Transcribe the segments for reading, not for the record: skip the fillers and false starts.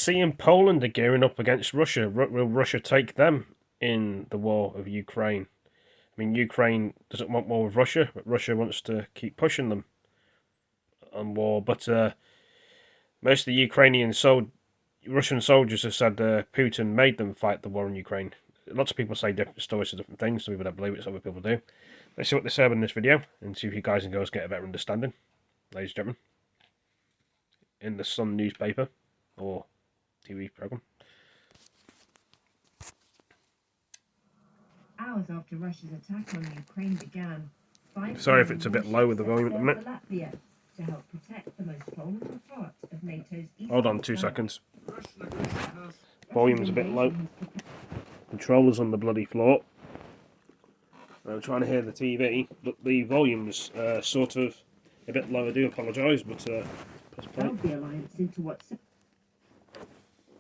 sea and Poland are gearing up against Russia. Will Russia take them in the war of Ukraine? I mean, Ukraine doesn't want war with Russia, but Russia wants to keep pushing them on war. But most of the Russian soldiers have said Putin made them fight the war in Ukraine. Lots of people say different stories of different things. Some people don't believe it, some other people do. Let's see what they say in this video and see if you guys and girls get a better understanding, ladies and gentlemen. In the Sun newspaper or TV program. Hours after Russia's attack on Ukraine began, sorry if it's a bit low with the volume at the minute. Latvia to help protect the most vulnerable part of NATO's eastern Hold on 2 flank. seconds. Volume's a bit low. Controllers on the bloody floor. I'm trying to hear the TV, but the volume's sort of a bit low. I do apologise, but press play. The alliance into what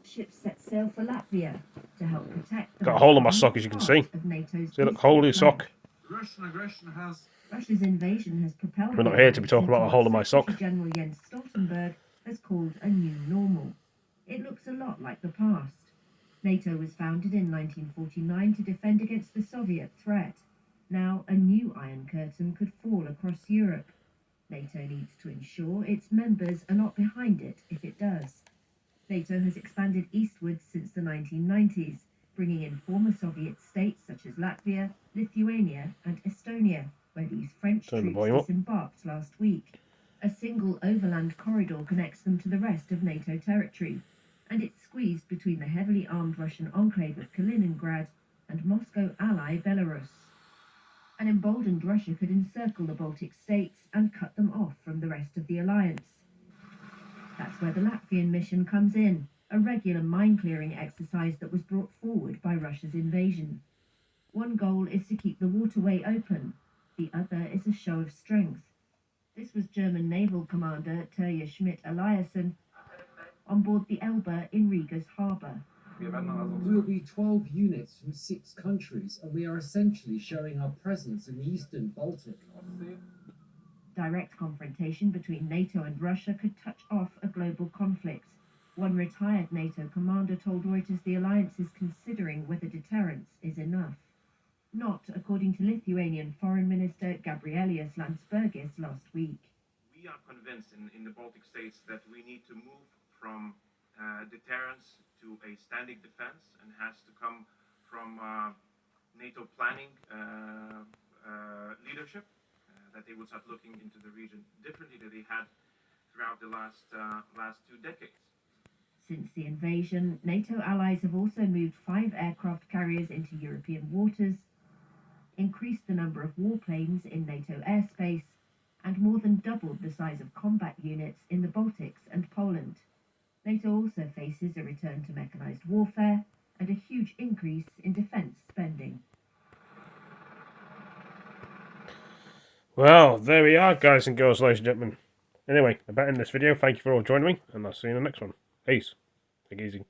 ships set sail for Latvia to help protect the Got a hole in my sock, as you can see. See, look, hole in your sock. Russian aggression has... Russia's invasion has propelled... We're not here to be talking about a hole in my sock. General Jens Stoltenberg has called a new normal. It looks a lot like the past. NATO was founded in 1949 to defend against the Soviet threat. Now, a new Iron Curtain could fall across Europe. NATO needs to ensure its members are not behind it if it does. NATO has expanded eastwards since the 1990s, bringing in former Soviet states such as Latvia, Lithuania and Estonia, where these French troops disembarked last week. A single overland corridor connects them to the rest of NATO territory, and it's squeezed between the heavily armed Russian enclave of Kaliningrad and Moscow ally Belarus. An emboldened Russia could encircle the Baltic states and cut them off from the rest of the alliance. That's where the Latvian mission comes in, a regular mine-clearing exercise that was brought forward by Russia's invasion. One goal is to keep the waterway open, the other is a show of strength. This was German naval commander Terje Schmidt-Eliasson on board the Elbe in Riga's harbour. We'll be 12 units from 6 countries, and we are essentially showing our presence in the Eastern Baltic. Direct confrontation between NATO and Russia could touch off a global conflict. One retired NATO commander told Reuters the alliance is considering whether deterrence is enough. Not according to Lithuanian Foreign Minister Gabrielius Landsbergis last week. We are convinced in the Baltic states that we need to move from deterrence to a standing defense, and has to come from NATO planning leadership, that they would start looking into the region differently than they had throughout the last 2 decades. Since the invasion, NATO allies have also moved 5 aircraft carriers into European waters, increased the number of warplanes in NATO airspace, and more than doubled the size of combat units in the Baltics and Poland. NATO also faces a return to mechanized warfare and a huge increase in defense spending. Well, there we are, guys and girls, ladies and gentlemen. Anyway, I'm about to end this video. Thank you for all joining me, and I'll see you in the next one. Peace. Take it easy.